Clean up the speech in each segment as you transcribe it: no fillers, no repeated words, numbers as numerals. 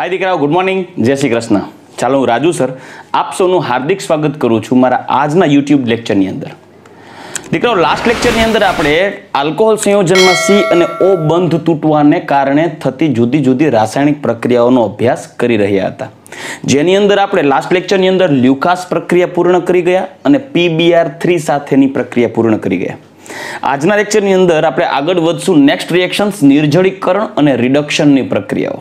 हाय दीकराओ, good morning, जय श्री कृष्ण। चालो हूँ राजू सर आप सौનું हार्दिक स्वागत करूँ છું મારા આજના યુટ્યુબ લેક્ચરની અંદર। દીકરાઓ, લાસ્ટ લેક્ચરની અંદર આપણે આલ્કોહોલ સંયોજનમાં સી અને ઓ બંધ તૂટવાને કારણે થતી જુદી જુદી રાસાયણિક પ્રક્રિયાઓનો અભ્યાસ કરી રહ્યા હતા, જેની અંદર આપણે લાસ્ટ લેક્ચરની અંદર લ્યુકાસ પ્રક્રિયા પૂર્ણ કરી ગયા અને PBr3 સાથેની પ્રક્રિયા પૂર્ણ કરી ગયા। આજના લેક્ચરની અંદર આપણે આગળ વધશું નેક્સ્ટ રિએક્શન્સ નિર્જળીકરણ અને રિડક્શનની પ્રક્રિયાઓ।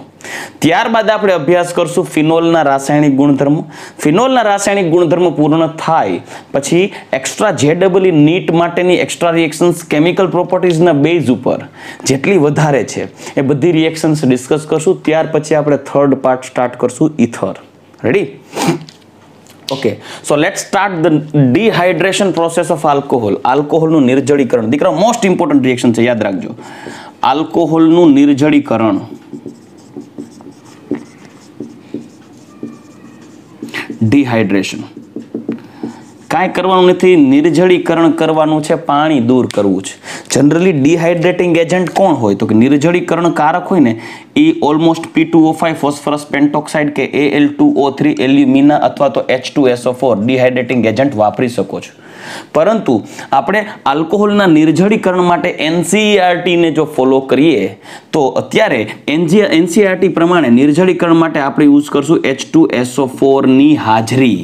ત્યારબાદ આપણે અભ્યાસ કરશું ફિનોલના રાસાયણિક ગુણધર્મો। ફિનોલના રાસાયણિક ગુણધર્મો પૂર્ણ થાય પછી એક્સ્ટ્રા JEE નીટ માટેની એક્સ્ટ્રા રિએક્શન્સ કેમિકલ પ્રોપર્ટીઝના બેઝ ઉપર જેટલી વધારે છે એ બધી રિએક્શન્સ ડિસ્કસ કરશું। ત્યાર પછી આપણે થર્ડ પાર્ટ સ્ટાર્ટ કરશું ether. Ready? Okay, so let's start the dehydration process of alcohol. આલ્કોહોલનું નિર્જળીકરણ દીકરા મોસ્ટ ઇમ્પોર્ટન્ટ રિએક્શન છે, યાદ રાખજો। આલ્કોહોલનું નિર્જળીકરણ ડિહાઇડ્રેશન કાંઈ કરવાનું નથી, નિર્જળીકરણ કરવાનું છે, પાણી દૂર કરવું છે। જનરલી ડિહાઇડ્રેટિંગ એજન્ટ કોણ હોય તો કે નિર્જળીકરણ કારક હોય ને એ ઓલમોસ્ટ P2O5 ફોસ્ફરસ પેન્ટોક્સાઇડ કે Al2O3 એલ્યુમિના અથવા તો H2SO4 ડિહાઇડ્રેટિંગ એજન્ટ વાપરી શકો છો। પરંતુ આપણે આલ્કોહોલના નિર્જળીકરણ માટે NCERT ને જો ફોલો કરીએ તો અત્યારે NCERT પ્રમાણે નિર્જળીકરણ માટે આપણે યુઝ કરશું H2SO4 ની હાજરી,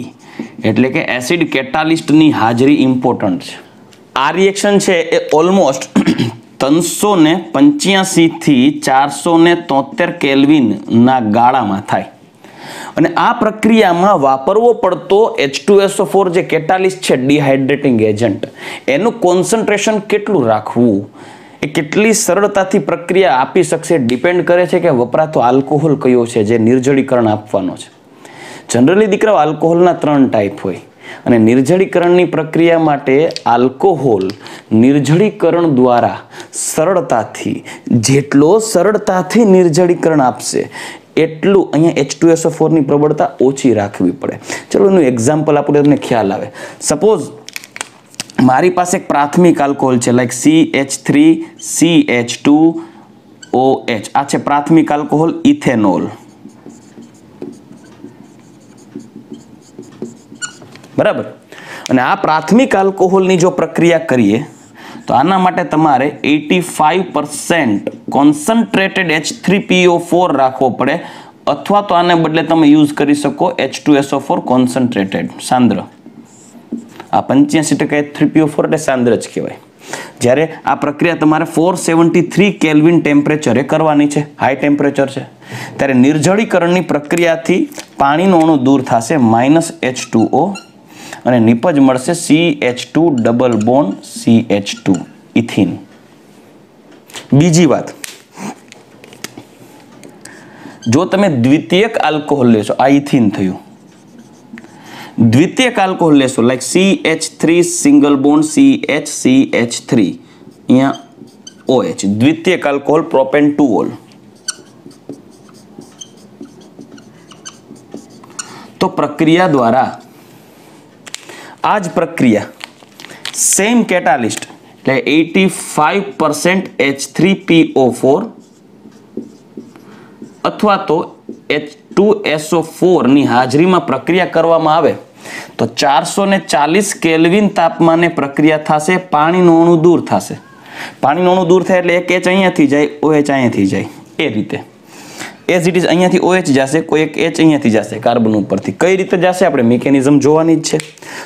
એટલે કે એસિડ કેટાલિસ્ટની હાજરી ઇમ્પોર્ટન્ટ છે। આ રિએક્શન છે એ ઓલમોસ્ટ 385 થી 473 કેલ્વિનના ગાળામાં થાય અને આ પ્રક્રિયામાં વાપરવો પડતો H2SO4 જે કેટાલિસ્ટ છે ડિહાઇડ્રેટિંગ એજન્ટ, એનું કોન્સન્ટ્રેશન કેટલું રાખવું, એ કેટલી સરળતાથી પ્રક્રિયા આપી શકશે ડિપેન્ડ કરે છે કે વપરાતો આલ્કોહોલ કયો છે જે નિર્જળીકરણ આપવાનો છે। જનરલી દીકરાઓ આલ્કોહોલના 3 ટાઈપ હોય અને નિર્જળીકરણની પ્રક્રિયા માટે આલ્કોહોલ નિર્જળીકરણ દ્વારા સરળતાથી નિર્જળીકરણ આપશે એટલું અહીંયા H2SO4 ની પ્રબળતા ઓછી રાખવી પડે। ચલો એનું એક્ઝામ્પલ આપણે તમને ખ્યાલ આવે। સપોઝ મારી પાસે એક પ્રાથમિક આલ્કોહોલ છે લાઈક CH3CH2OH, આ છે પ્રાથમિક આલ્કોહોલ ઇથેનોલ, બરાબર। અને આ પ્રાથમિક આલ્કોહોલની જો પ્રક્રિયા કરીએ તો આના માટે તમારે 85% કોન્સન્ટ્રેટેડ H3PO4 રાખવો પડે અથવા તો આને બદલે તમે યુઝ કરી શકો H2SO4 કોન્સન્ટ્રેટેડ સાંદ્ર। આ 85% H3PO4 એટલે સાંદ્ર જ કહેવાય। જ્યારે આ પ્રક્રિયા તમારે 473 કેલ્વિન ટેમ્પરેચરે કરવાની છે, હાઈ ટેમ્પરેચર છે, ત્યારે નિર્જળીકરણની પ્રક્રિયાથી પાણીનો અણુ દૂર થશે -H2O અને નિપજ મળશે CH2 double bond CH2 ethene. બીજી વાત, જો તમે દ્વિતીયક આલ્કોહોલ લેશો, આ ઇથિન થયું, દ્વિતીયક આલ્કોહોલ લેશો like CH3 single bond CH3 અહીંયા OH, દ્વિતીયક આલ્કોહોલ પ્રોપેન 2ઓલ, તો પ્રક્રિયા દ્વારા આ જ પ્રક્રિયા સેમ કેટાલિસ્ટ એટલે 85% H3PO4 અથવા તો H2SO4 ની હાજરીમાં પ્રક્રિયા કરવામાં આવે તો 440 કેલ્વિન તાપમાને પ્રક્રિયા થશે, પાણીનો અણુ દૂર થશે। પાણીનો અણુ દૂર થાય એટલે એક H અહીંયાથી જાય, OH અહીંયાથી જાય, એ રીતે એઝ ઇટ ઇઝ અહીંયાથી OH જશે, કોઈ એક H અહીંયાથી જશે કાર્બન ઉપરથી। કઈ રીતે જશે આપણે મિકેનિઝમ જોવાની જ છે।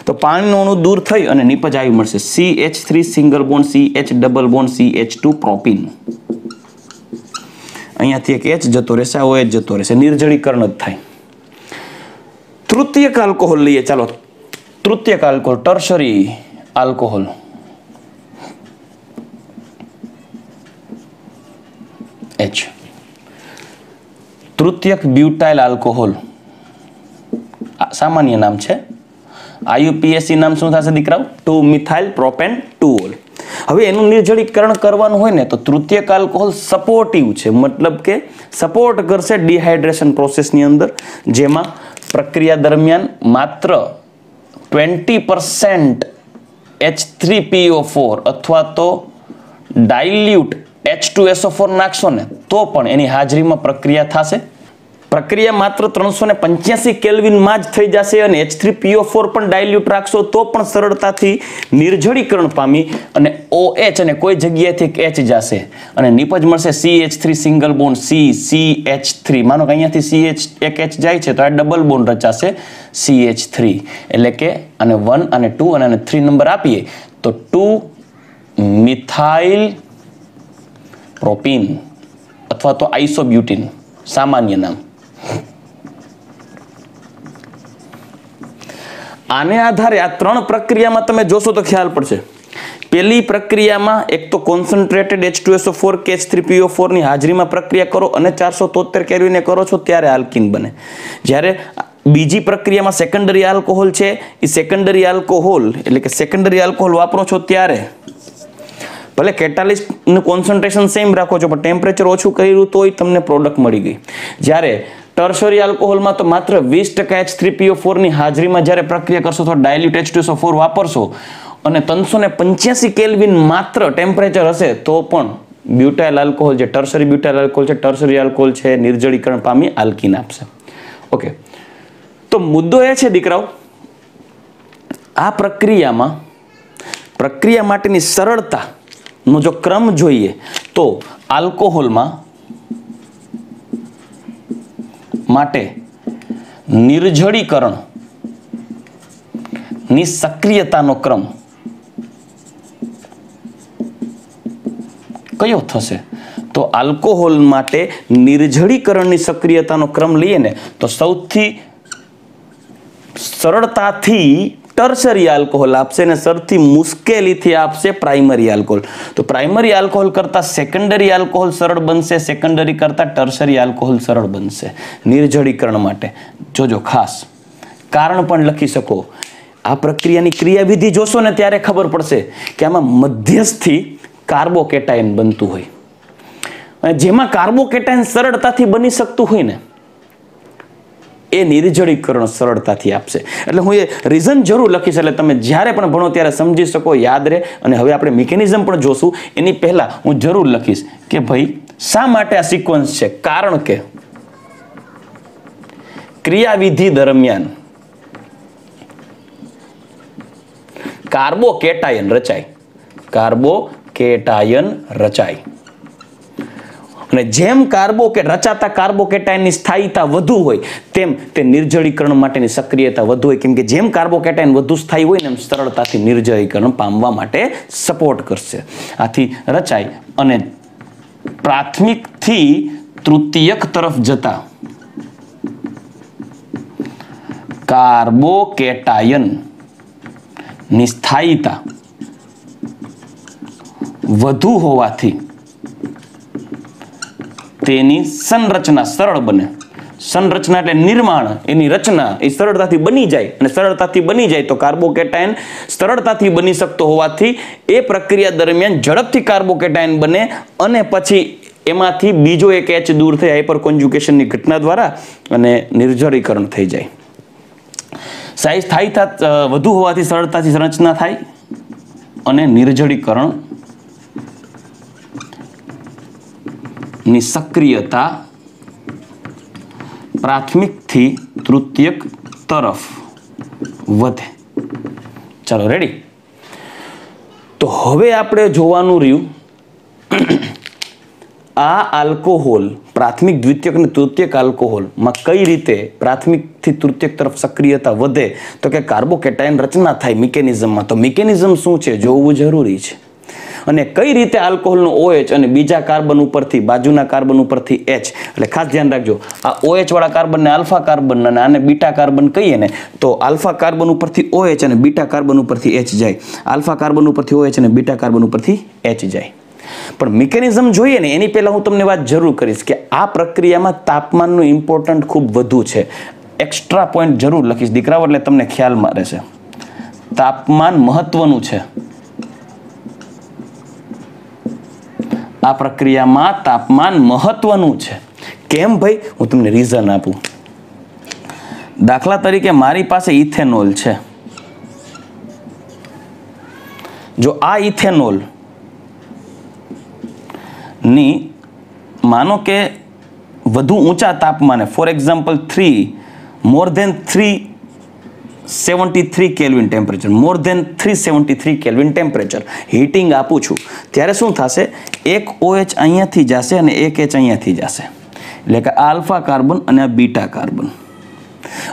તો પાણીનો અણુ દૂર થઈ અને નિપજ આવી મળશે CH3 single bond CH double bond CH2 propyne. અહીંયાથી એક H જતો રહેશે, OH જતો રહેશે, નિર્જળીકરણ જ થાય। તૃતીયક આલ્કોહોલ લઈએ, ચાલો તૃતીયક આલ્કોહોલ, ટર્શરી આલ્કોહોલ, H, તૃતીયક બ્યુટાઇલ આલ્કોહોલ, સામાન્ય નામ છે, IUPAC નામ શું થશે દીકરાઓ? 2મિથાઇલ પ્રોપેન 2ઓલ। હવે એનું નિર્જળીકરણ કરવાનું હોય ને તો તૃતીયક આલ્કોહોલ સપોર્ટિવ છે, મતલબ કે સપોર્ટ કરશે ડિહાઇડ્રેશન પ્રોસેસની અંદર, જેમાં પ્રક્રિયા દરમિયાન માત્ર 20% H3PO4 અથવા તો ડાઇલ્યુટ H2SO4 નાખશો ને તો પણ એની હાજરીમાં પ્રક્રિયા થશે। પ્રક્રિયા માત્ર 385 કેલ્વિનમાં જ થઈ જશે અને H3PO4 પણ ડાયલ્યુટ રાખશો તો પણ સરળતાથી નિર્જળીકરણ પામી અને OH અને કોઈ જગ્યાએથી H જશે અને નિપજ મળશે CH3 સિંગલ બોન્ડ CH3. માનો કે અહીંયાથી CH એક H જાય છે તો આ ડબલ બોન્ડ રચાશે CH3 એટલે કે આને 1 અને 2 અને 3 નંબર આપીએ તો 2 મિથાઇલ પ્રોપીન અથવા તો આઇસોબ્યુટીન સામાન્ય નામ. આને આધારે આ ત્રણ પ્રક્રિયામાં તમે જોશો તો ખ્યાલ પડશે. પહેલી પ્રક્રિયામાં એક તો કોન્સન્ટ્રેટેડ H2SO4 કે H3PO4 ની હાજરીમાં પ્રક્રિયા કરો અને 473 કેલ્વિને કરો છો ત્યારે આલ્કીન બને. જ્યારે બીજી પ્રક્રિયામાં સેકન્ડરી આલ્કોહોલ છે એ સેકન્ડરી આલ્કોહોલ એટલે કે સેકન્ડરી આલ્કોહોલ વાપરો છો ત્યારે ભલે કેટાલિસ્ટ નું કોન્સન્ટ્રેશન સેમ રાખો છો પણ ટેમ્પરેચર ઓછું કર્યું તોય તમને પ્રોડક્ટ મળી ગઈ. જ્યારે ટર્શરી આલ્કોહોલમાં તો માત્ર 20% H3PO4 ની હાજરીમાં જ્યારે પ્રક્રિયા કરશો તો ડાયલ્યુટ H2SO4 વાપરશો અને 385 કેલ્વિન માત્ર ટેમ્પરેચર હશે તો પણ બ્યુટાઇલ આલ્કોહોલ જે ટર્શરી બ્યુટાઇલ આલ્કોહોલ છે ટર્શરી આલ્કોહોલ છે નિર્જળીકરણ પામી આલ્કીન આપશે. ઓકે, તો મુદ્દો એ છે દીકરાઓ, આ પ્રક્રિયામાં પ્રક્રિયા માટેની સરળતા નો જો ક્રમ જોઈએ તો આલ્કોહોલમાં માટે નિર્જળીકરણ ની સક્રિયતાનો ક્રમ કયો થશે? તો આલ્કોહોલ માટે નિર્જળીકરણની સક્રિયતાનો ક્રમ લઈએ ને તો સૌથી સરળતાથી ટર્શરી આલ્કોહોલ આપશે અને સૌથી મુશ્કેલીથી આપશે પ્રાઇમરી આલ્કોહોલ. તો પ્રાઇમરી આલ્કોહોલ કરતા સેકન્ડરી આલ્કોહોલ સરળ બનશે, સેકન્ડરી કરતા ટર્શરી આલ્કોહોલ સરળ બનશે નિર્જળીકરણ માટે. જોજો ખાસ કારણ પણ લખી શકો. આ પ્રક્રિયાની ક્રિયાવિધિ જોશો ને ત્યારે ખબર પડશે કે આમાં મધ્યસ્થી કાર્બોકેટાયન બનતું હોય અને જેમાં કાર્બોકેટાયન સરળતાથી બની શકતું હોય ને એ નિર્જળીકરણ સરળતાથી આપશે. એટલે હું એ રીઝન જરૂર લખીશ એટલે તમે જ્યારે પણ ભણો ત્યારે સમજી શકો, યાદ રહે. અને હવે આપણે મિકેનિઝમ પણ જોશું. એની પહેલા હું જરૂર લખીશ કે ભાઈ શા માટે આ સિક્વન્સ છે. કારણ કે ક્રિયાવિધિ દરમિયાન કાર્બોકેટાયન રચાય અને જેમ રચાતા કાર્બોકેટાયનની સ્થાયીતા વધુ હોય તેમ તે નિર્જળીકરણ માટેની સક્રિયતા વધુ હોય, કેમ કે જેમ કાર્બોકેટાયન વધુ સ્થાયી હોય ને એમ સરળતાથી નિર્જળીકરણ પામવા માટે સપોર્ટ કરશે. આથી રચાય અને પ્રાથમિકથી તૃતીયક તરફ જતા કાર્બોકેટાયન ની સ્થાયીતા વધુ હોવાથી તેની સંરચના સરળ બને. સંરચના એટલે નિર્માણ, એની રચના એ સરળતાથી બની જાય અને સરળતાથી બની જાય તો કાર્બોકેટાયન સરળતાથી બની શકતો હોવાથી એ પ્રક્રિયા દરમિયાન ઝડપથી કાર્બોકેટાયન બને અને પછી એમાંથી બીજો એક H દૂર થઈ હાઇપર કોન્જ્યુગેશનની ઘટના દ્વારા અને નિર્જળીકરણ થઈ જાય. સ્થાયીતા વધુ હોવાથી સરળતાથી રચના થાય અને નિર્જળીકરણ ની સક્રિયતા પ્રાથમિકથી તૃતીયક તરફ વધે. ચાલો રેડી. તો હવે આપણે જોવાનું રહ્યું આ આલ્કોહોલ પ્રાથમિક, દ્વિતીયક અને તૃતીયક આલ્કોહોલમાં કઈ રીતે પ્રાથમિકથી તૃતીયક તરફ સક્રિયતા વધે તો કે કાર્બોકેટાયન રચના થાય મિકેનિઝમમાં. તો મિકેનિઝમ શું છે જોવું જરૂરી છે. અને કઈ રીતે આલ્કોહોલનો OH અને બીજા કાર્બન ઉપરથી બાજુના કાર્બન ઉપરથી H, એટલે ખાસ ધ્યાન રાખજો આ OH વાળા કાર્બનને આલ્ફા કાર્બન અને આને બીટા કાર્બન કહીએ ને તો આલ્ફા કાર્બન ઉપરથી OH અને બીટા કાર્બન ઉપરથી H જાય, આલ્ફા કાર્બન ઉપરથી OH અને બીટા કાર્બન ઉપરથી H જાય. પણ મિકેનિઝમ જોઈએ ને એની પહેલા હું તમને વાત જરૂર કરીશ કે આ પ્રક્રિયામાં તાપમાનનું ઇમ્પોર્ટન્ટ ખૂબ વધુ છે. એક્સ્ટ્રા પોઈન્ટ જરૂર લખીશ દીકરાઓ એટલે તમને ખ્યાલમાં રહેશે. તાપમાન મહત્વનું છે. આ પ્રક્રિયામાં તાપમાન મહત્વનું છે. કેમ ભાઈ? હું તમને રીઝન આપું. દાખલા તરીકે મારી પાસે ઇથેનોલ છે. જો આ ઇથેનોલ ની માનો કે વધુ ઊંચા તાપમાને, for example 3 more than 373 kelvin temperature, more than 373 kelvin temperature heating આપું છું, ત્યારે શું થશે? એક OH અહીંયાથી જશે અને એક H અહીંયાથી જશે, એટલે કે આલ્ફા કાર્બન અને આ બીટા કાર્બન,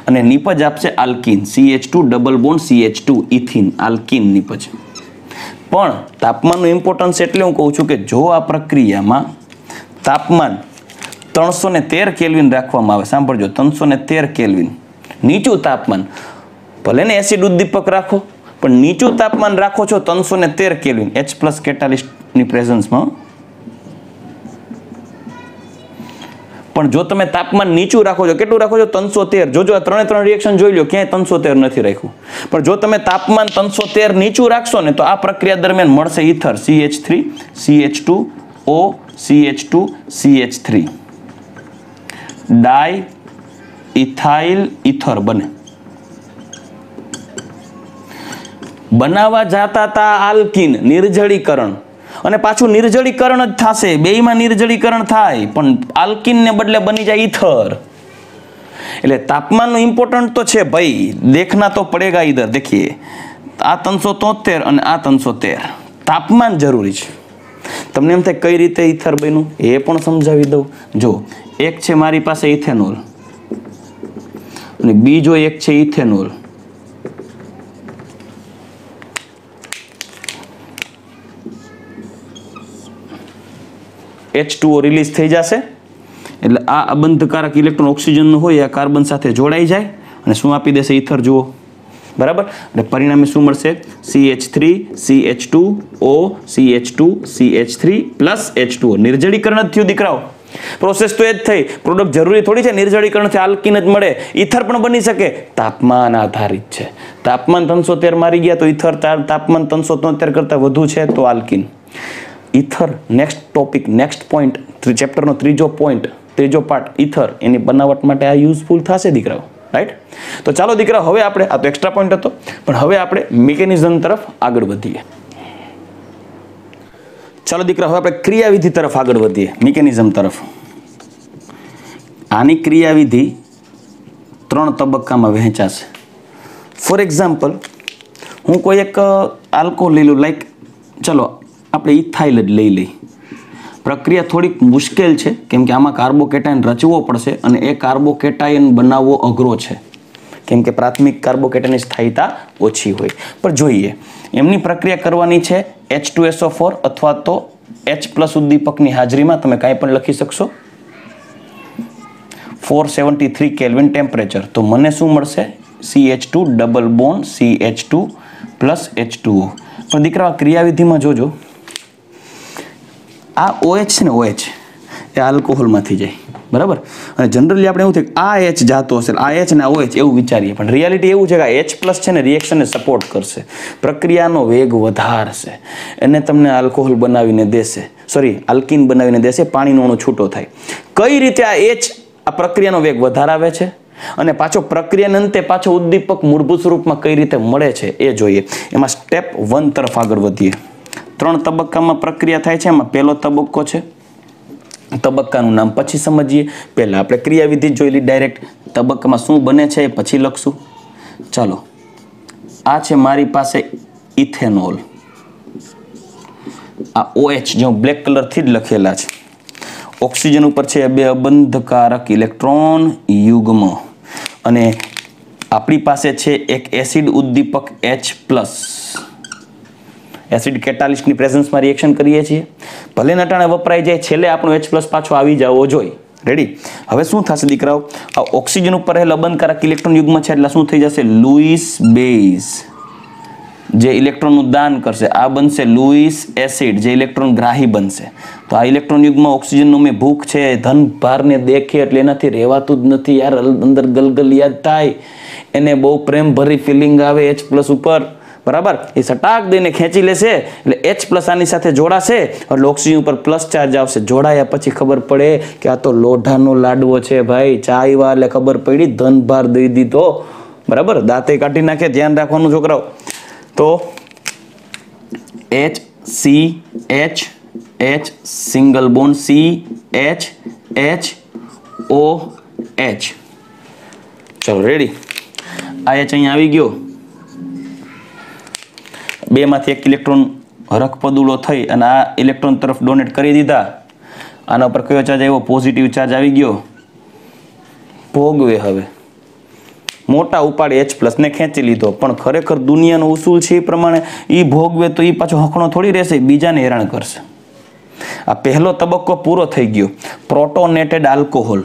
અને નિપજ આપશે alkene, CH2 double bond CH2 ethene, alkene નિપજ. પણ તાપમાનનું ઇમ્પોર્ટન્સ એટલે હું કહું છું કે જો આ પ્રક્રિયામાં તાપમાન 313 કેલ્વિન રાખવામાં આવે, સાંભળજો, 313 કેલ્વિન નીચું તાપમાન, ભલે ને એસિડ ઉદ્દીપક રાખો પણ નીચું તાપમાન રાખો છો 313 કેલ્વિન H+ કેટાલિસ્ટની પ્રેઝન્સમાં. પણ જો તમે તાપમાન નીચું રાખો છો, કેટલું રાખો છો? 313. જોજો આ ત્રણ રિએક્શન જોઈ લો, ક્યાંય 313 નથી રાખ્યું. પણ જો તમે તાપમાન 313 નીચું રાખશો ને તો આ પ્રક્રિયા દરમિયાન મળશે ether, CH3 CH2O CH2 CH3, ડાય ઇથાઇલ ઈથર બને. બનાવવા જતા હતા આલ્કીન, નિર્જળીકરણ, અને પાછું નિર્જળીકરણ જ થશે, બેયમાં નિર્જળીકરણ થાય, પણ આલ્કીનને બદલે બની જાય ઈથર. એટલે તાપમાનનું ઇમ્પોર્ટન્ટ તો છે ભાઈ, દેખના તો પડેગા ઇધર. દેખીએ આ 373 અને આ 313, તાપમાન જરૂરી છે. તમને એમ થાય કઈ રીતે ઈથર બન્યું એ પણ સમજાવી દઉં. જો એક છે મારી પાસે ઇથેનોલ અને બીજો એક છે ઇથેનોલ. H2O રિલીઝ થઈ જશે એટલે આ અબંધકારક ઇલેક્ટ્રોન ઓક્સિજનનો હોય આ કાર્બન સાથે જોડાઈ જાય અને શું આપી દેશે? ઈથર. જુઓ, બરાબર. એટલે પરિણામે શું મળશે? CH3 CH2O CH2 CH3 plus H2O. નિર્જળીકરણ જ થયું દીકરાઓ, પ્રોસેસ તો એ જ થઈ. પ્રોડક્ટ જરૂરી થોડી છે નિર્જળીકરણથી આલ્કીન જ મળે, ઈથર પણ બની શકે. તાપમાન આધારિત છે. તાપમાન 313 મારી ગયા તો ઈથર, તાપમાન 373 કરતા વધુ છે તો alkene. Ether next topic, next point, ચેપ્ટરનો ત્રીજો પોઈન્ટ, ત્રીજો પાર્ટ ઈથર, એની બનાવટ માટે આ યુઝફુલ થશે દીકરાઓ. રાઈટ? તો ચાલો દીકરાઓ, હવે આપણે, આ તો એક્સ્ટ્રા પોઈન્ટ હતો, પણ હવે આપણે મિકેનિઝમ તરફ આગળ વધીએ. ચાલો દીકરા, હવે આપણે ક્રિયાવિધિ તરફ આગળ વધીએ, મિકેનિઝમ તરફ. આની ક્રિયાવિધિ 3 તબક્કામાં વહેંચાશે. ફોર એક્ઝામ્પલ, હું કોઈ એક આલ્કોહોલ લઈ લઉં, લાઈક ચલો આપણે ઇથાઇલ જ લઈ લઈ. પ્રક્રિયા થોડીક મુશ્કેલ છે કેમ કે આમાં કાર્બોકેટાયન રચવો પડશે અને એ કાર્બોકેટાયન બનાવવો અઘરો છે કેમ કે પ્રાથમિક કાર્બોકેટાયનની સ્થાયીતા ઓછી હોય. પણ જોઈએ, એમની પ્રક્રિયા કરવાની છે H2SO4 અથવા તો H+ ઉદ્દીપકની હાજરીમાં. તમે કાંઈ પણ લખી શકશો. 473 કેલ્વિન ટેમ્પરેચર. તો મને શું મળશે? CH2 double bond CH2 plus H2O. પણ દીકરા ક્રિયાવિધિમાં જોજો, આ OH છે ને, OH એ આલ્કોહોલમાંથી જાય, બરાબર. અને જનરલી આપણે એવું થાય કે આ H જાતો હશે, આ H ને આ OH એવું વિચારીએ, પણ રિયાલિટી એવું છે કે આ H+ છે ને રિએક્શનને સપોર્ટ કરશે, પ્રક્રિયાનો વેગ વધારશે અને તમને આલ્કોહોલ બનાવીને દેશે, સોરી આલ્કીન બનાવીને દેશે, પાણીનો અણુ છૂટો થાય. કઈ રીતે આ H આ પ્રક્રિયાનો વેગ વધારાવે છે અને પાછો પ્રક્રિયાના અંતે પાછો ઉદ્દીપક મૂળભૂત સ્વરૂપમાં કઈ રીતે મળે છે એ જોઈએ. એમાં સ્ટેપ 1 તરફ આગળ વધીએ. 3 તબક્કામાં પ્રક્રિયા થાય છે. એમાં પહેલો તબક્કો છે, તબક્કાનું નામ પછી સમજીએ. પહેલા આપણે ક્રિયાવિધિ જોઈ લી ડાયરેક્ટ. તબક્કામાં શું બને છે એ પછી લખશું. ચાલો, આ છે મારી પાસે ઇથેનોલ. આ OH જે બ્લેક કલરથી જ લખેલા છે. ઓક્સિજન ઉપર છે 2 અબંધકારક ઇલેક્ટ્રોન યુગ્મ અને આપણી પાસે છે એક એસિડ ઉદ્દીપક H+. એસિડ કેટાલિસ્ટની પ્રેઝન્સમાં રિએક્શન કરીએ છીએ. ભલે નટાણે વપરાઈ જાય, છેલ્લે આપણો H+ પાછો આવી જવો જોઈએ. રેડી? હવે શું થશે દીકરાઓ? આ ઓક્સિજન ઉપર રહેલા અબંધકારક ઇલેક્ટ્રોન યુગ્મ છે એટલે શું થઈ જશે? લુઈસ બેઝ જે ઇલેક્ટ્રોનનું દાન કરશે, આ બનશે લુઈસ એસિડ જે ઇલેક્ટ્રોન ગ્રાહી બનશે. તો આ ઇલેક્ટ્રોન યુગ્મ ઓક્સિજનનો મેં ભૂખ છે, ધન ભારને દેખે એટલે એનાથી રહેવાતું જ નથી યાર, અંદર ગલગલિયાત થાય, એને બહુ પ્રેમ ભરી ફિલિંગ આવે H+ ઉપર, બરાબર. એ સટાક દઈને ખેંચી લેશે એટલે H+ આની સાથે જોડાશે એટલે ઓક્સિજન ઉપર પ્લસ ચાર્જ આવશે. જોડાયા પછી ખબર પડે કે આ તો લોઢાનો લાડવો છે ભાઈ, ચા આવ્યા એટલે ખબર પડી, ધન ભાર દઈ દીધો, બરાબર. દાંતે કાઢી નાખે, ધ્યાન રાખવાનું છોકરાઓ. તો HCH H single bond CH OH. ચલો રેડી. આ H અહીંયા આવી ગયો. બે માંથી એક ઇલેક્ટ્રોન રખપદુડો થઈ અને આ ઇલેક્ટ્રોન તરફ ડોનેટ કરી દીધા. આના ઉપર કયો ચાર્જ આવ્યો? પોઝિટિવ ચાર્જ આવી ગયો. ભોગવે હવે મોટા ઉપાડે H+ ને ખેંચી લીધો, પણ ખરેખર દુનિયાનો ઉસૂલ છે એ પ્રમાણે એ ભોગવે તો એ પાછો હકણો થોડી રહેશે, બીજાને હેરાન કરશે. આ પહેલો તબક્કો પૂરો થઈ ગયો. પ્રોટોનેટેડ આલ્કોહોલ,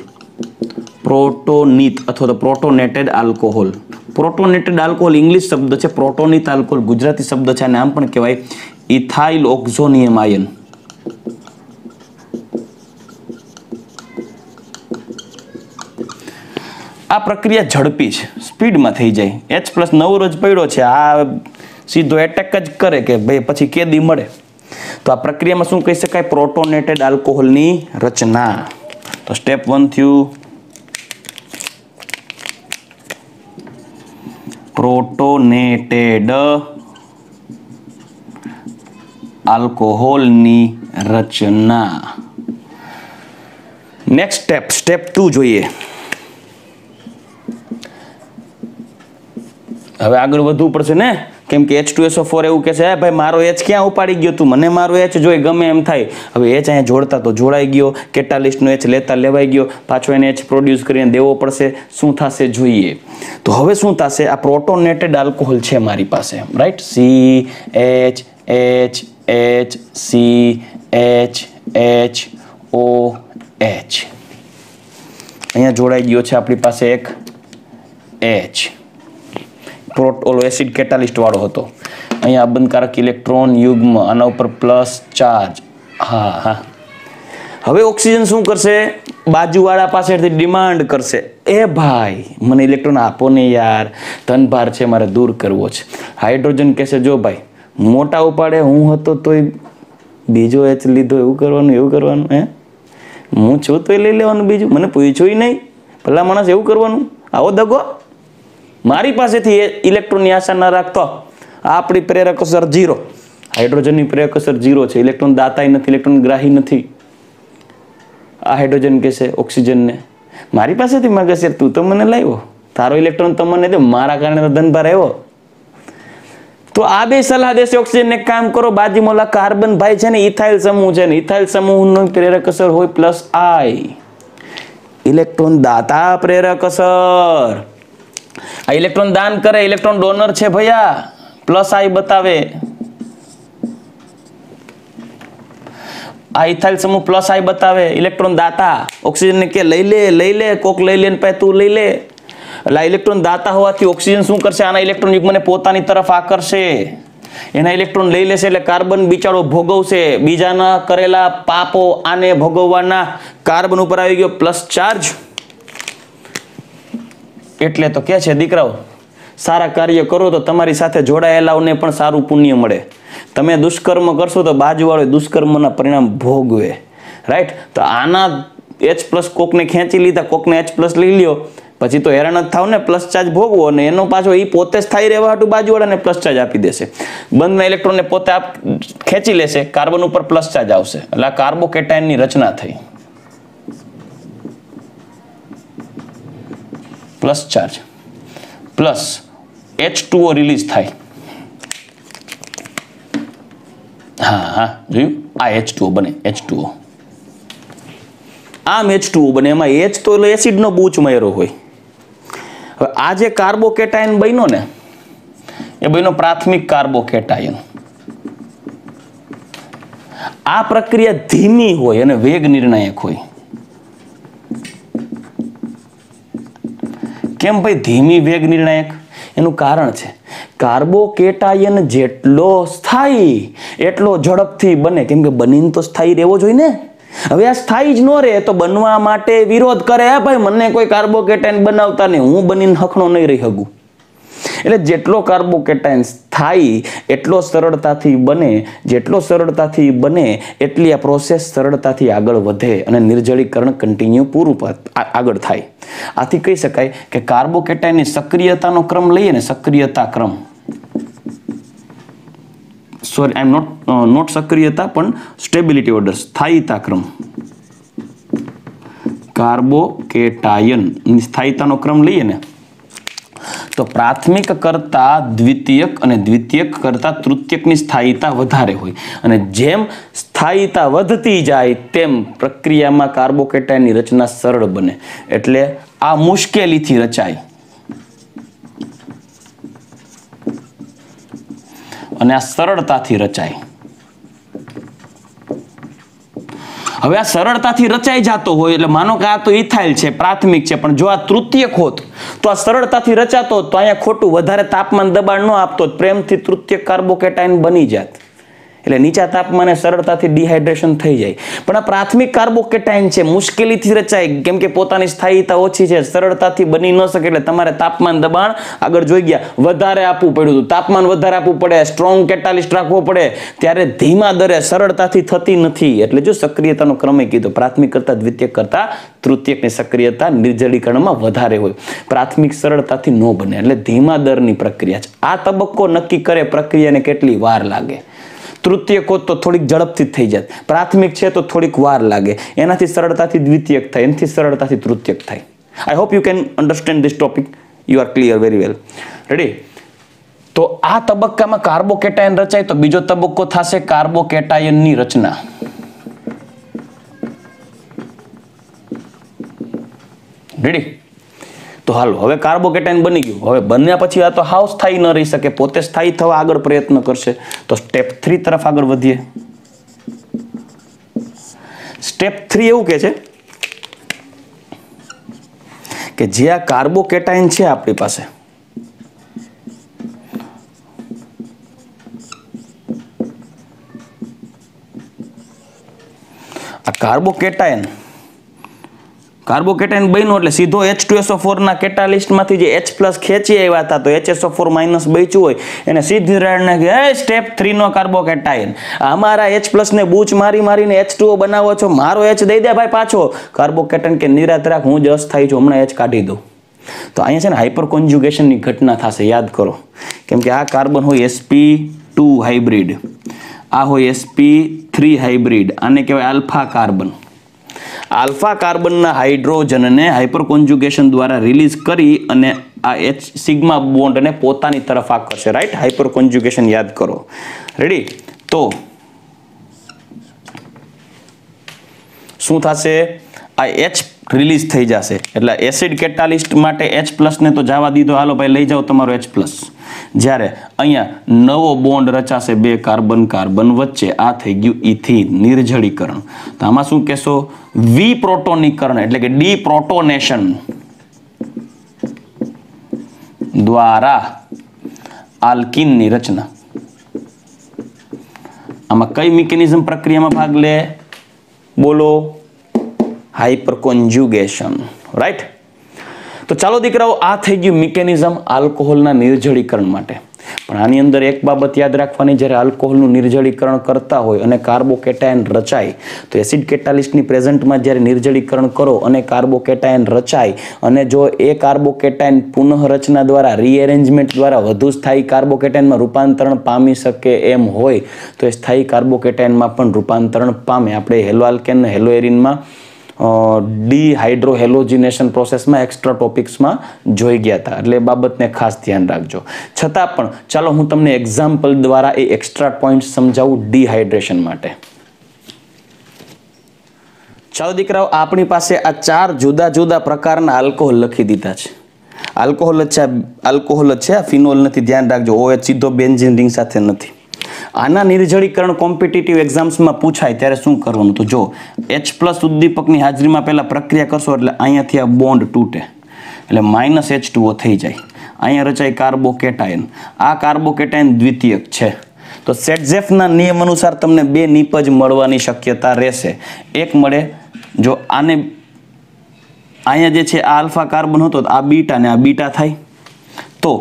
પ્રોટોનિત અથવા તો પ્રોટોનેટેડ આલ્કોહોલ. પ્રોટોનેટેડ આલ્કોહોલ ઇંગ્લિશ શબ્દ છે, પ્રોટોનિત આલ્કોહોલ ગુજરાતી શબ્દ છે, અને આમ પણ કહેવાય ઇથાઇલ ઓક્ઝોનિયમ આયન. આ પ્રક્રિયા ઝડપી છે, સ્પીડમાં થઈ જાય. H+ નવો જ પડ્યો છે, આ સીધો એટેક જ કરે કે ભાઈ પછી કેદી મળે. તો આ પ્રક્રિયામાં શું કહી શકાય? પ્રોટોનેટેડ આલ્કોહોલની રચના. તો સ્ટેપ 1 થયું પ્રોટોનેટેડ આલ્કોહોલની રચના. નેક્સ્ટ સ્ટેપ 2 જોઈએ. હવે આગળ વધવું પડશે ને, કેમ કે H2SO4 એવું કહે છે ભાઈ મારો H ક્યાં ઉપાડી ગયો તું, મને મારો H જોઈ ગમે એમ થાય. હવે H અહીંયા જોડતા તો જોડાઈ ગયો, કેટાલિસ્ટનો H લેતા લેવાઈ ગયો, પાછો એને H પ્રોડ્યુસ કરીને દેવો પડશે. શું થશે જોઈએ. તો હવે શું થશે? આ પ્રોટોનેટેડ આલ્કોહોલ છે મારી પાસે, રાઈટ? CHHCHHOH. અહીંયા જોડાઈ ગયો છે આપણી પાસે એક H. ઓલો એસિડ કેટાલિસ્ટ વાળો હતો. અહીંયા બંધકારક ઇલેક્ટ્રોન યુગ્મ, આના ઉપર પ્લસ ચાર્જ. હા. હવે ઓક્સિજન શું કરશે? બાજુવાળા પાસેથી ડિમાન્ડ કરશે, એ ભાઈ મને ઇલેક્ટ્રોન આપો ને યાર, ધનભાર છે મારે દૂર કરવો છે. હાઇડ્રોજન કહેશે જો ભાઈ મોટા ઉપાડે હું હતો તોય બીજો H લીધો, એવું કરવાનું હે? હું છું તોય લઈ લેવાનું બીજું, મને પૂછ્યું નહીં ભલા માણસ, એવું કરવાનું? આવો દગો મારી પાસેથી ઇલેક્ટ્રોનની આશા ન રાખતો. આપણી પ્રેરક અસર 0, હાઇડ્રોજનની પ્રેરક અસર 0 છે. ઇલેક્ટ્રોન દાતાય નથી, ઇલેક્ટ્રોન ગ્રાહી નથી. આ હાઇડ્રોજન કહેશે ઓક્સિજનને મારી પાસેથી માગશે તું તો મને લાવ્યો, તારો ઇલેક્ટ્રોન તો મને દે, મારા કારણે તો ધનભાર આવ્યો. તો આ બે સલાહ દેશે ઓક્સિજન ને, કામ કરો બાજુમાં ઓલા કાર્બન ભાઈ છે ને, ઇથાઇલ સમૂહ છે ને, ઇથાઇલ સમૂહનો પ્રેરક અસર હોય +I. ઇલેક્ટ્રોન દાતા પ્રેરક અસર. આ ઇલેક્ટ્રોન દાન કરે, ઇલેક્ટ્રોન ડોનર છે ભૈયા, +I બતાવે. આ ઇથાઇલ સમૂહ +I બતાવે. ઇલેક્ટ્રોન દાતા ઓક્સિજન ને કે લઈ લે, કોક લઈ લે ને પછી તું લઈ લે. એટલે ઇલેક્ટ્રોન દાતા હોવાથી ઓક્સિજન શું કરશે? આના ઇલેક્ટ્રોન યુગ્મને પોતાની તરફ આકર્ષે. એના ઇલેક્ટ્રોન લઈ લેશે એટલે કાર્બન બિચારો ભોગવશે. બીજાના કરેલા પાપો આને ભોગવવાના. કાર્બન ઉપર આવી ગયો પ્લસ ચાર્જ. એટલે તો કે છે દીકરાઓ, સારા કાર્ય કરો તો તમારી સાથે જોડાયેલાઓને પણ સારું પુણ્ય મળે. તમે દુષ્કર્મ કરશો તો બાજુવાળો દુષ્કર્મના પરિણામ ભોગવે. રાઈટ? તો આના H+ કોકને ખેંચી લીધા, કોકને H+ લઈ લ્યો, પછી તો હેરાન જ થાવ ને, પ્લસ ચાર્જ ભોગવો, અને એનો પાછો એ પોતે સ્થાયી રહેવા હાટુ બાજુવાળાને પ્લસ ચાર્જ આપી દેશે. બંધના ઇલેક્ટ્રોનને પોતે ખેંચી લેશે, કાર્બન ઉપર પ્લસ ચાર્જ આવશે. એટલે આ કાર્બોકેટાયનની રચના થઈ. Plus charge plus H2O release થાય. હા જોયું? આ H2O બને, H2O. આમ H2O બને. એમાં H તો એસિડનો બૂચ માર્યો હોય. હવે આ જે કાર્બોકેટાયન બન્યો ને, એ બન્યો પ્રાથમિક કાર્બોકેટાયન. આ પ્રક્રિયા ધીમી હોય અને વેગ નિર્ણાયક હોય. કેમ ભાઈ ધીમી વેગ નિર્ણાયક? એનું કારણ છે કાર્બોકેટાયન જેટલો સ્થાયી એટલો ઝડપથી બને. કેમ કે બનીને તો સ્થાયી રહેવો જોઈએ ને. હવે આ સ્થાયી જ ન રહે તો બનવા માટે વિરોધ કરે, ભાઈ મને કોઈ કાર્બોકેટાયન બનાવતા નહીં, હું બનીને હખણો નહીં રહી શકું. એટલે જેટલો કાર્બોકેટાયન સ્થાયી એટલો સરળતાથી બને, જેટલો સરળતાથી બને એટલી આ પ્રોસેસ સરળતાથી આગળ વધે અને નિર્જળીકરણ કન્ટિન્યુ પૂરું આગળ થાય. આથી કહી શકાય કે કાર્બોકેટાયનની સક્રિયતાનો ક્રમ લઈએ ને, સક્રિયતા ક્રમ, સોરી આઈ એમ નોટ સક્રિયતા પણ સ્ટેબિલિટી ઓર્ડર, સ્થાયીતા ક્રમ. કાર્બોકેટાયનની સ્થાયીતાનો ક્રમ લઈએ ને તો પ્રાથમિક કરતા દ્વિતીયક અને દ્વિતીયક કરતા તૃતીયકની સ્થાયીતા વધારે હોય અને જેમ સ્થાયીતા વધતી જાય તેમ પ્રક્રિયામાં કાર્બોકેટાયનની રચના સરળ બને. એટલે આ મુશ્કેલીથી રચાય અને આ સરળતાથી રચાય. હવે આ સરળતાથી રચાઈ જતો હોય એટલે માનો કે આ તો ઇથાઇલ છે, પ્રાથમિક છે, પણ જો આ તૃતીયક હોત તો આ સરળતાથી રચાતો હોત તો અહીંયા ખોટું વધારે તાપમાન દબાણ ન આપતો પ્રેમથી તૃતીયક કાર્બોકેટાયન બની જાત. એટલે નીચા તાપમાને સરળતાથી ડિહાઇડ્રેશન થઈ જાય. પણ આ પ્રાથમિક કાર્બોકેટાયન છે, મુશ્કેલીથી રચાય કેમ કે પોતાની સ્થાયીતા ઓછી છે, સરળતાથી બની ન શકે એટલે તમારે તાપમાન દબાણ આગળ જોઈ ગયા વધારે આપવું પડ્યું હતું. તાપમાન વધારે આપવું પડે, સ્ટ્રોંગ કેટાલિસ્ટ રાખવો પડે, ત્યારે ધીમા દરે સરળતાથી થતી નથી. એટલે જો સક્રિયતાનો ક્રમે કીધો પ્રાથમિક કરતા દ્વિતીયક કરતા તૃતીયકની સક્રિયતા નિર્જલીકરણમાં વધારે હોય. પ્રાથમિક સરળતાથી ન બને એટલે ધીમા દરની પ્રક્રિયા છે. આ તબક્કો નક્કી કરે પ્રક્રિયાને કેટલી વાર લાગે. તૃતીયક હોત તો થોડીક ઝડપથી થઈ જાય, પ્રાથમિક છે તો થોડીક વાર લાગે, એનાથી સરળતાથી દ્વિતીયક થાય, એનાથી સરળતાથી તૃતીયક થાય. I hope you can understand this topic. You are clear very well. Ready? તો આ તબક્કામાં કાર્બોકેટાયન રચાય તો બીજો તબક્કો થશે કાર્બોકેટાયનની રચના. રેડી? તો હાલો હવે કાર્બોકેટાયન બની ગયું. હવે બન્યા પછી આ તો હાવ સ્થાયી ન રહી શકે, પોતે સ્થાયી થવા આગળ પ્રયત્ન કરશે. તો સ્ટેપ 3 તરફ આગળ વધીએ. સ્ટેપ 3 એવું કે છે કે જે આ કાર્બોકેટાયન છે આપણી પાસે, આ કાર્બોકેટાયન બન્યું એટલે સીધો H2SO4 ના કેટાલિસ્ટમાંથી જે H+ ખેંચી આવ્યા હતા તો HSO4- બચ્યું હોય એને સીધી રાડ નાખી, સ્ટેપ 3 નો કાર્બોકેટાયન. અમારા H+ ને બૂચ મારીને H2O બનાવો છો, મારો H દઈ દે ભાઈ પાછો. કાર્બોકેટાયન કે નિરાત રાખ, હું જ અસ્થાયી છું, હમણાં H કાઢી દઉં. તો અહીંયા છે ને હાઇપર કોન્જ્યુગેશનની ઘટના થશે, યાદ કરો. કેમ કે આ કાર્બન હોય sp2 હાઇબ્રિડ, આ હોય sp3 હાઇબ્રિડ, આને કહેવાય આલ્ફા કાર્બન. આલ્ફા કાર્બનના હાઇડ્રોજનને હાઇપર કોન્જ્યુગેશન દ્વારા રિલીઝ કરી અને આ H સિગ્મા બોન્ડને પોતાની તરફ આકર્ષે. રાઈટ? હાઇપર કોન્જ્યુગેશન યાદ કરો. રેડી? તો શું થશે? આ H રિલીઝ થઈ જશે એટલે એસિડ કેટાલિસ્ટ માટે H+ ને તો જવા દીધો, હાલો ભાઈ લઈ જાઓ તમારો H+. જ્યારે અહીંયા નવો બોન્ડ રચાશે બે કાર્બન વચ્ચે, આ થઈ ગયું ઇથીન, નિર્જળીકરણ. તો આમાં શું કહેશો? વિપ્રોટોનીકરણ એટલે કે ડીપ્રોટોનેશન દ્વારા આલ્કીનની રચના. આમાં કઈ મિકેનિઝમ પ્રક્રિયામાં ભાગ લે? બોલો? Hyper conjugation. રાઈટ? તો ચાલો દીકરાઓ, આ થઈ ગયું મિકેનિઝમ આલ્કોહોલના નિર્જળીકરણ માટે. પણ આની અંદર એક બાબત યાદ રાખવાની, જ્યારે આલ્કોહોલનું નિર્જળીકરણ કરતા હોય અને કાર્બોકેટાયન રચાય તો એસિડ કેટાલિસ્ટની પ્રેઝન્ટમાં જ્યારે નિર્જળીકરણ કરો અને કાર્બોકેટાયન રચાય અને જો એ કાર્બોકેટાયન પુનઃરચના દ્વારા રીએરેન્જમેન્ટ દ્વારા વધુ સ્થાયી કાર્બોકેટાયનમાં રૂપાંતરણ પામી શકે એમ હોય તો એ સ્થાયી કાર્બોકેટાયનમાં પણ રૂપાંતરણ પામે. આપણે હેલો આલ્કેન હેલો એરિનમાં ડીહાઇડ્રોહેલોજિનેશન પ્રોસેસમાં એક્સ્ટ્રા ટોપિક્સમાં જોઈ ગયા હતા, એટલે એ બાબતને ખાસ ધ્યાન રાખજો. છતાં પણ ચાલો હું તમને એક્ઝામ્પલ દ્વારા એ એક્સ્ટ્રા પોઈન્ટ સમજાવું ડીહાઇડ્રેશન માટે. ચાલો દીકરાઓ, આપણી પાસે આ 4 જુદા જુદા પ્રકારના આલ્કોહોલ લખી દીધા છે. આલ્કોહોલ જ છે, આ ફિનોલ નથી, ધ્યાન રાખજો. OH સીધો બેન્ઝીન રિંગ સાથે નથી. આના નિર્જળીકરણ કોમ્પિટિટિવ એક્ઝામ્સમાં પૂછાય ત્યારે શું કરવાનું? તો જો H+ ઉદ્દીપકની હાજરીમાં પહેલા પ્રક્રિયા કરશો એટલે અહીંયાથી આ બોન્ડ તૂટે એટલે -H2O થઈ જાય. અહીંયા રચાય કાર્બોકેટાયન. આ કાર્બોકેટાયન દ્વિતીયક છે. તો સેટઝેફના નિયમ અનુસાર તમને 2 નિપજ મળવાની શક્યતા રહેશે. એક મળે જો આને અહીંયા જે છે આ આલ્ફા કાર્બન હતો, આ બીટા ને આ બીટા થાય તો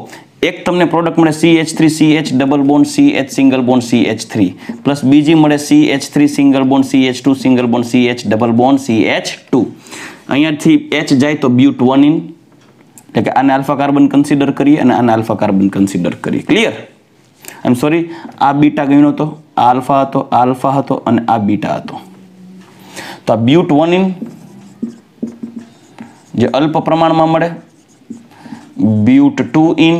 એક તમને પ્રોડક્ટ મળે CH3CH double bond CH single bond CH3 plus બીજી મળે CH3 single bond CH2 single bond CH double bond CH2. અહીંયાથી H જાય તો બ્યુટ-1 એટલે કે આને આલ્ફા કાર્બન કન્સિડર કરીએ અને આને આલ્ફા કાર્બન કન્સિડર કરીએ. ક્લિયર? આઈ એમ સોરી, આ બીટા ગણ્યો હતો, આ આલ્ફા હતો અને આ બીટા હતો. તો આ બ્યુટ-1 જે અલ્પ પ્રમાણમાં મળે, બ્યુટ 2 ઇન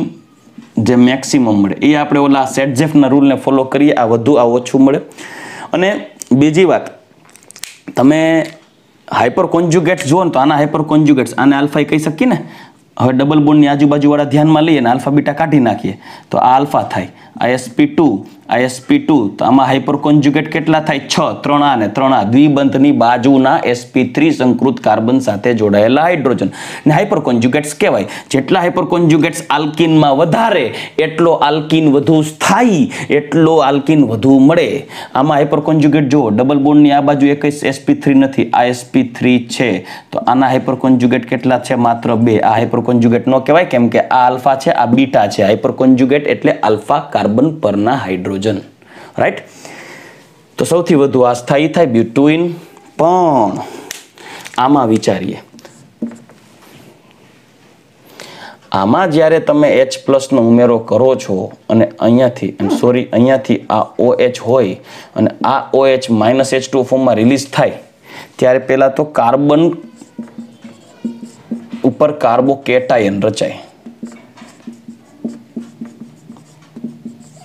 જે મેક્સિમમ મળે. એ આપણે ઓલા સેટજેફના રૂલને ફોલો કરીએ, આ વધુ આ ઓછું મળે. અને બીજી વાત, તમે હાઇપર કોન્જ્યુગેટ જુઓ ને તો આના હાઇપર કોન્જ્યુગેટ્સ આને આલ્ફા કહી શકીએ ને. હવે ડબલ બોન્ડની આજુબાજુવાળા ધ્યાનમાં લઈએ ને આલ્ફા બીટા કાઢી નાખીએ તો આ આલ્ફા થાય, આ sp2 તો આમાં હાઇપર કોન્જ્યુગેટ કેટલા થાય? 6, 3 આ ને 3 આ દ્વિબંધની બાજુના sp3 સંકૃત કાર્બન સાથે જોડાયેલા હાઇડ્રોજન ને હાઇપર કોન્જ્યુગેટ્સ કહેવાય. જેટલા હાઇપર કોન્જ્યુગેટ્સ આલ્કીનમાં વધારે એટલો આલ્કીન વધુ સ્થાયી, એટલો આલ્કીન વધુ મળે. આમાં હાઇપર કોન્જ્યુગેટ જુઓ, ડબલ બોન્ડની આ બાજુ એક sp3 નથી, આ sp3 છે. તો આના હાઇપર કોન્જ્યુગેટ કેટલા છે? માત્ર 2. આ હાઇપર કોન્જ્યુગેટ નો કહેવાય કેમ કે આ આલ્ફા છે, આ બીટા છે. હાઇપર કોન્જ્યુગેટ એટલે આલ્ફા કાર્બન પરના હાઇડ્રોજન, રાઈટ? તો સૌથી વધુ આ સ્થાયી થાય બ્યુટીન. પણ આમાં વિચારીએ, આમાં જ્યારે તમે H+ નો ઉમેરો કરો છો અને અહીંયાથી આ OH હોય અને આ OH -H2O ફોર્મમાં રિલીઝ થાય ત્યારે પહેલા તો કાર્બન ઉપર કાર્બોકેટાયન રચાય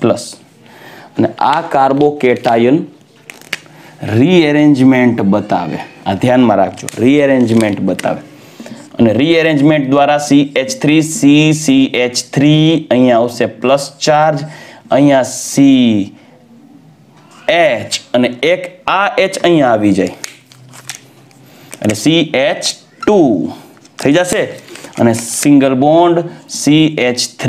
પ્લસ, અને આ કાર્બોકેટાયન રીએરેન્જમેન્ટ બતાવે. આ ધ્યાનમાં રાખજો, રીએરેન્જમેન્ટ બતાવે. અને રીએરેન્જમેન્ટ દ્વારા CH3 અહીંયા આવશે પ્લસ ચાર્જ, અહીંયા CH અને એક આ H અહીંયા આવી જાય એટલે CH2 થઈ જશે અને સિંગલ બોન્ડ CH3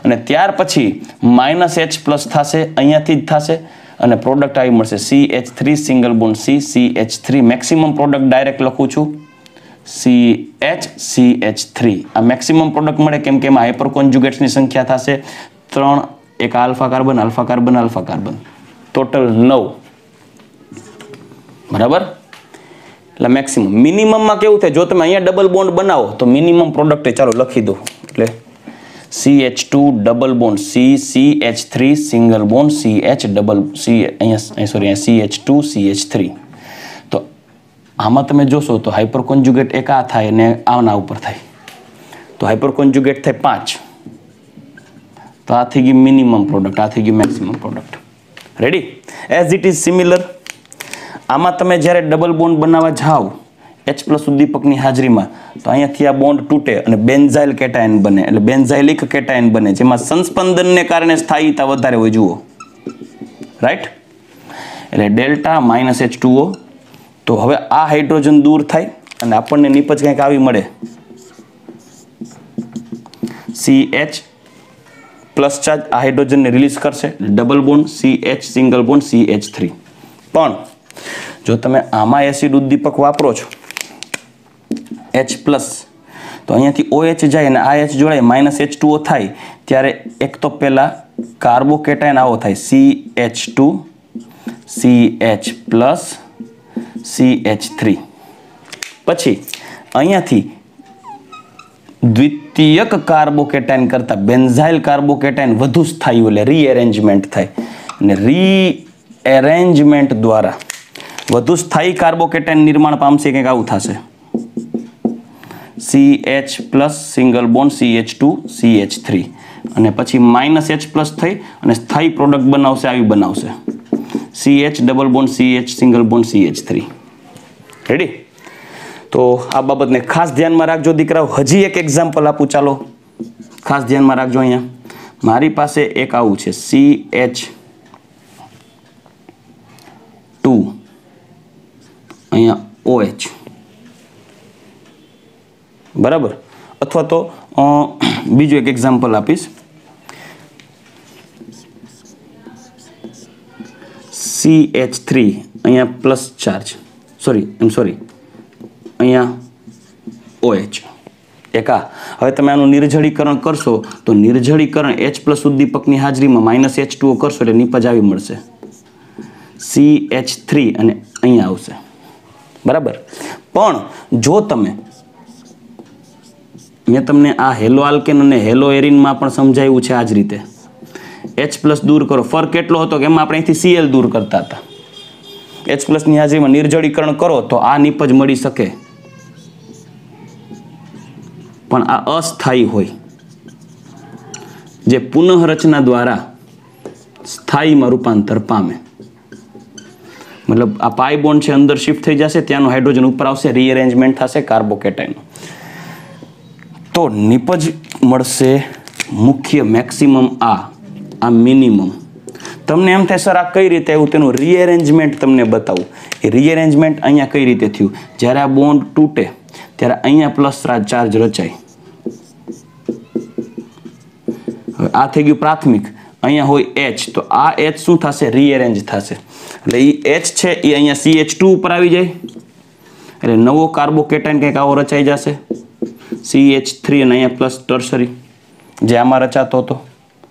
અને ત્યાર પછી -H+ થશે, અહીંયાથી જ થશે અને પ્રોડક્ટ આવી મળશે CH3 single bond CH3. Maximum product direct લખું છું CH3. આ મેક્સિમમ પ્રોડક્ટ મળે કેમ કે એમાં હાઇપર કોન્જ્યુગેટ્સની સંખ્યા થશે 3, એક આલ્ફા કાર્બન ટોટલ 9, બરાબર? એટલે મેક્સિમમ. મિનિમમમાં કેવું થાય? જો તમે અહીંયા ડબલ બોન્ડ બનાવો તો મિનિમમ પ્રોડક્ટ ચાલો લખી દો, એટલે CH2 double bond CH3 single bond CH2 CH3. તો આમાં તમે જોશો તો હાઇપર કોન્જ્યુગેટ એક આ થાય અને આના ઉપર થાય તો હાઇપર કોન્જ્યુગેટ થાય 5. તો આ થઈ ગઈ મિનિમમ પ્રોડક્ટ, આ થઈ ગઈ maximum product. Ready? As it is similar. આમાં તમે જ્યારે ડબલ બોન્ડ બનાવવા જાઓ H+ ઉદ્દીપકની હાજરીમાં તો અહીંયાથી આ બોન્ડ તૂટે અને બેન્ઝાઇલ કેટાયન બને, એટલે બેન્ઝાઇલિક કેટાયન બને જેમાં સંસ્પંદનને કારણે સ્થાયીતા વધારે હોય. જુઓ, રાઈટ? એટલે ડેલ્ટા -H2O. તો હવે આ હાઇડ્રોજન દૂર થાય અને આપણને નિપજ કંઈક આવી મળે, CH પ્લસ ચાર્જ આ હાઇડ્રોજનને રિલીઝ કરશે, double bond CH single bond CH3. પણ જો તમે આમાં એસિડ ઉદ્દીપક વાપરો છો H+, તો અહીંયાથી OH જાય અને આ H જોડાય -H2O થાય ત્યારે એક તો પહેલા કાર્બોકેટાયન આવો થાય CH2 CH+ CH3. પછી અહીંયાથી દ્વિતીયક કાર્બોકેટાયન કરતા બેન્ઝાઇલ કાર્બોકેટાયન વધુ સ્થાયી એટલે રીએરેન્જમેન્ટ થાય અને રીએરેન્જમેન્ટ દ્વારા વધુ સ્થાયી કાર્બોકેટાયન નિર્માણ પામશે. કંઈક આવું થશે CH+ single bond CH2 CH3 અને પછી -H+ થઈ અને સ્થાયી પ્રોડક્ટ બનાવશે, આવી બનાવશે CH double bond CH single bond CH3. Ready? તો આ બાબતને ખાસ ધ્યાનમાં રાખજો દીકરાઓ. હજી એક એક્ઝામ્પલ આપું, ચાલો ખાસ ધ્યાનમાં રાખજો. અહીંયા મારી પાસે એક આવું છે CH2 અહીંયા OH, બરાબર? અથવા તો બીજું એક એક્ઝામ્પલ આપીશ, CH3 અહીંયા પ્લસ ચાર્જ, અહીંયા OH એક આ. હવે તમે આનું નિર્જળીકરણ કરશો તો નિર્જળીકરણ H+ ઉદ્દીપકની હાજરીમાં -H2O કરશો એટલે નિપજ આવી મળશે CH3 અને અહીંયા આવશે, બરાબર? પણ જો મેં તમને આ હેલો આલ્કેન અને હેલો એરિનમાં પણ સમજાવ્યું છે આ જ રીતે. H+ દૂર કરો, ફરક એટલો હતો કે એમાં આપણે અહીંથી Cl દૂર કરતા હતા. H+ ની હાજરીમાં નિર્જળીકરણ કરો તો આ નિપજ મળી શકે. પણ આ અસ્થાયી હોય, જે પુનઃરચના દ્વારા સ્થાયીમાં રૂપાંતર પામે. મતલબ આ પાઈ બોન્ડ છે અંદર શિફ્ટ થઈ જશે, ત્યાંનો હાઇડ્રોજન ઉપર આવશે, રીઅરેન્જમેન્ટ થશે કાર્બોકેટાઇન. તો નિપજ મળશે મુખ્ય મેક્સિમમ આ મિનિમમ. તમને એમ થાય સર આ કઈ રીતે આવ્યું, તેનું રીઅરેન્જમેન્ટ તમને બતાવું. એ રીઅરેન્જમેન્ટ અહીંયા કઈ રીતે થયું, જ્યારે આ બોન્ડ તૂટે ત્યારે અહીંયા પ્લસ ચાર્જ રચાય. આ થઈ ગયું પ્રાથમિક, અહીંયા હોય H, તો આ H શું થશે, રીઅરેન્જ થશે. એટલે એ H છે એ અહીંયા CH2 ઉપર આવી જાય, એટલે નવો કાર્બોકેટાઇન કંઈક આવો રચાઈ જશે, CH3, અને અહીંયા પ્લસ ટર્શરી જે આમાં રચાતો હતો.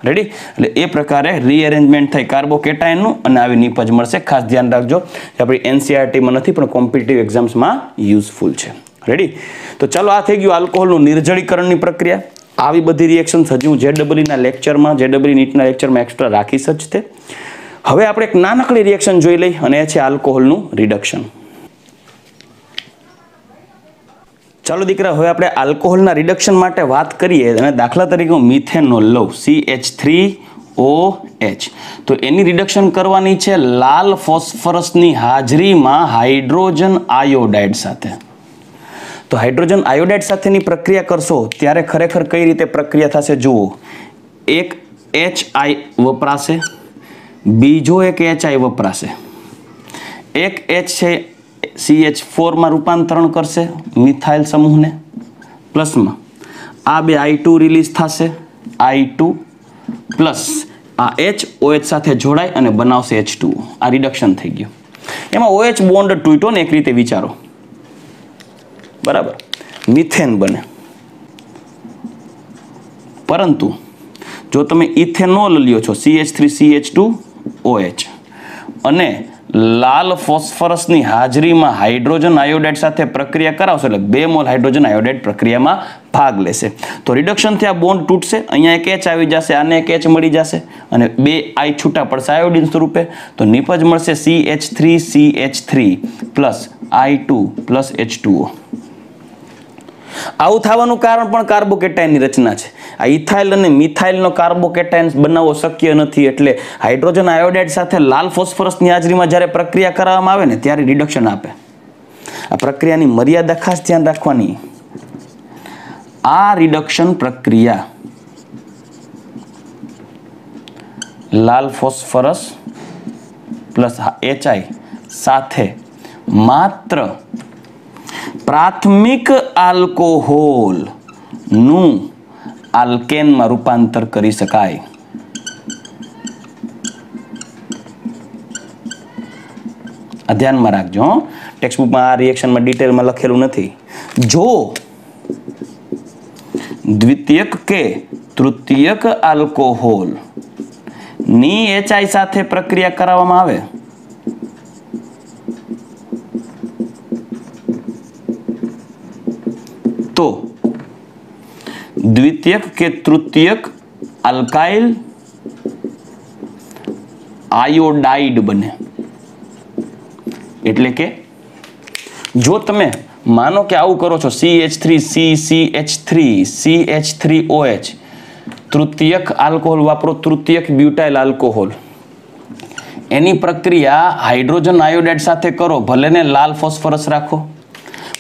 રેડી? એટલે એ પ્રકારે રીઅરેન્જમેન્ટ થાય કાર્બોકેટાઇનનું અને આવી નિપજ મળશે. ખાસ ધ્યાન રાખજો, આપણી NCERTમાં નથી પણ કોમ્પિટિટિવ એક્ઝામ્સમાં યુઝફુલ છે. રેડી? તો ચાલો આ થઈ ગયું આલ્કોહોલનું નિર્જળીકરણની પ્રક્રિયા. આવી બધી રિએક્શન્સ હજી હું JEE ના લેક્ચરમાં, JEE નીટના લેક્ચરમાં એક્સ્ટ્રા રાખીશ જ તે. હવે આપણે એક નાનકડી રિએક્શન જોઈ લઈ, અને એ છે આલ્કોહોલનું રિડક્શન. ચાલો દીકરા, હવે આપણે આલ્કોહોલના રિડક્શન માટે વાત કરીએ, અને દાખલા તરીકે હું મિથેનોલ લઉં, CH3OH. તો એની રિડક્શન કરવાની છે લાલ ફોસ્ફરસની હાજરીમાં હાઇડ્રોજન આયોડાઇડ સાથે. તો હાઇડ્રોજન આયોડાઇડ સાથેની પ્રક્રિયા કરશો ત્યારે ખરેખર કઈ રીતે પ્રક્રિયા થશે જુઓ. એક HI વપરાશે, બીજો એક HI વપરાશે. એક H છે CH4 માં રૂપાંતરણ કરશે મિથાઇલ સમૂહને પ્લસમાં. આ બે I2 રિલીઝ થશે, I2 પ્લસ આ OH સાથે જોડાય અને બનાવશે H2O. આ રિડક્શન થઈ ગયું. એમાં OH બોન્ડ તૂટ્યો ને એક રીતે વિચારો, બરાબર, મિથેન બને. પરંતુ જો તમે ઇથેનોલ લ્યો છો CH3CH2OH અને લાલ ફોસ્ફરસની હાજરીમાં હાઇડ્રોજન આયોડાઇડ સાથે પ્રક્રિયા કરાવશો, એટલે 2 મોલ હાઇડ્રોજન આયોડાઇડ પ્રક્રિયામાં ભાગ લેશે. તો રિડક્શનથી આ બોન્ડ તૂટશે, અહીંયા એક H આવી જશે, આને એક H મળી જશે, અને 2 I છૂટા પડશે આયોડિન સ્વરૂપે. તો નિપજ મળશે CH3CH3 plus I2 plus H2O. આવું થવાનું કારણ પણ કાર્બોકેટાઇનની રચના છે. આ ઇથાઇલ અને મિથાઇલનો કાર્બોકેટાઇન્સ બનાવવો શક્ય નથી, એટલે હાઇડ્રોજન આયોડાઇડ સાથે લાલ ફોસ્ફરસની હાજરીમાં જ્યારે પ્રક્રિયા કરવામાં આવે ને ત્યારે રિડક્શન આપે. આ પ્રક્રિયાની મર્યાદા ખાસ ધ્યાન રાખવાની. આ રિડક્શન પ્રક્રિયા લાલ ફોસ્ફરસ પ્લસ HI સાથે માત્ર પ્રાથમિક આલ્કોહોલ નું આલ્કેનમાં રૂપાંતર કરી શકાય. આ ધ્યાનમાં રાખજો, ટેક્સ્ટબુકમાં આ રિએક્શનમાં ડિટેલમાં લખેલું નથી. જો દ્વિતીયક કે તૃતીયક આલ્કોહોલ ની HI સાથે પ્રક્રિયા કરાવવામાં આવે તો દ્વિતીયક કે તૃતીયક આલ્કાઇલ આયોડાઇડ બને. એટલે કે જો તમે માનો કે આવું કરો છો CH3CCH3CH3OH, તૃતીયક આલ્કોહોલ વાપરો, તૃતીયક બ્યુટાઇલ આલ્કોહોલ, એની પ્રક્રિયા હાઇડ્રોજન આયોડાઇડ સાથે કરો, ભલે ને લાલ ફોસ્ફરસ રાખો,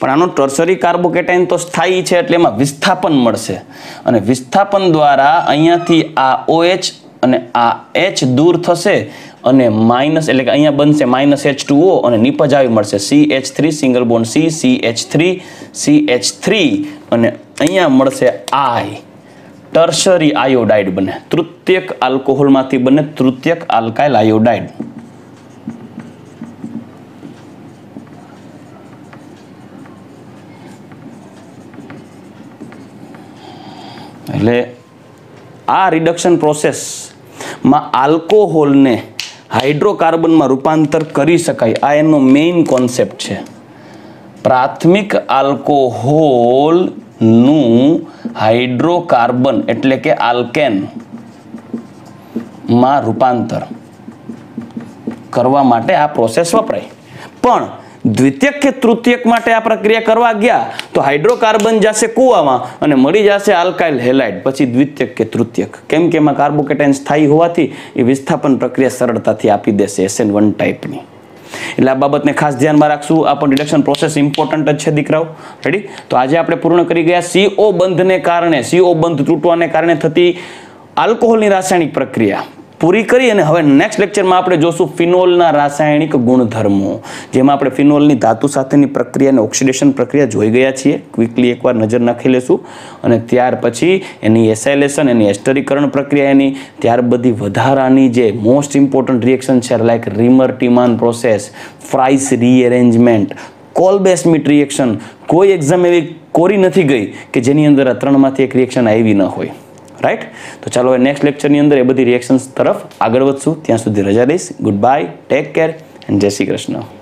પણ આનો ટર્શરી કાર્બોકેટાઇન તો સ્થાયી છે, એટલે એમાં વિસ્થાપન મળશે, અને વિસ્થાપન દ્વારા અહીંયાથી આ OH અને આ H દૂર થશે, અને માઇનસ એટલે કે અહીંયા બનશે -H2O, અને નિપજ આવી મળશે CH3 single bond C, CH3 અને અહીંયા મળશે I, ટર્શરી આયોડાઇડ બને. તૃતીયક આલ્કોહોલમાંથી બને તૃતીયક આલ્કાઇલ આયોડાઇડ. એટલે આ રિડક્શન પ્રોસેસમાં આલ્કોહોલને હાઇડ્રોકાર્બનમાં રૂપાંતર કરી શકાય. આ એનો મેઇન કોન્સેપ્ટ છે. પ્રાથમિક આલ્કોહોલનું હાઇડ્રોકાર્બન એટલે કે આલ્કેન માં રૂપાંતર કરવા માટે આ પ્રોસેસ વપરાય. પણ દ્વિતીયક કે તૃતીયક માટે આ પ્રક્રિયા કરવા ગયા તો હાઇડ્રોકાર્બન જશે કૂવામાં અને મળી જશે આલ્કાઇલ હેલાઇડ, પછી દ્વિતીયક કે તૃતીયક. કેમ કે એમાં કાર્બોકેટાયન સ્થાયી હોવાથી એ વિસ્થાપન પ્રક્રિયા સરળતાથી આપી દેશે SN1 ટાઈપની. એટલે આ બાબતને ખાસ ધ્યાનમાં રાખશું. આ પણ રિડક્શન પ્રોસેસ ઇમ્પોર્ટન્ટ જ છે દીકરાઓ. રેડી? તો આજે આપણે પૂર્ણ કરી ગયા CO બંધને કારણે, CO બંધ તૂટવાને કારણે થતી આલ્કોહોલની રાસાયણિક પ્રક્રિયા પૂરી કરી. અને હવે નેક્સ્ટ લેક્ચરમાં આપણે જોશું ફિનોલના રાસાયણિક ગુણધર્મો, જેમાં આપણે ફિનોલની ધાતુ સાથેની પ્રક્રિયા અને ઓક્સિડેશન પ્રક્રિયા જોઈ ગયા છીએ. ક્વિકલી એકવાર નજર નાખી લેશું. અને ત્યાર પછી એની એસાઇલેશન, એની એસ્ટરીકરણ પ્રક્રિયા, એની ત્યાર બધી વધારાની જે મોસ્ટ ઇમ્પોર્ટન્ટ રિએક્શન છે like Reimer Tiemann process, Fries rearrangement, Kolbe Schmitt reaction. કોઈ એક્ઝામ એવી કોરી નથી ગઈ કે જેની અંદર આ ત્રણમાંથી એક રિએક્શન આવી ન હોય. રાઈટ? તો ચાલો નેક્સ્ટ લેક્ચરની અંદર એ બધી રિએક્શન્સ તરફ આગળ વધશું. ત્યાં સુધી રજા લઈશ. Good bye, take care and જય શ્રી કૃષ્ણ.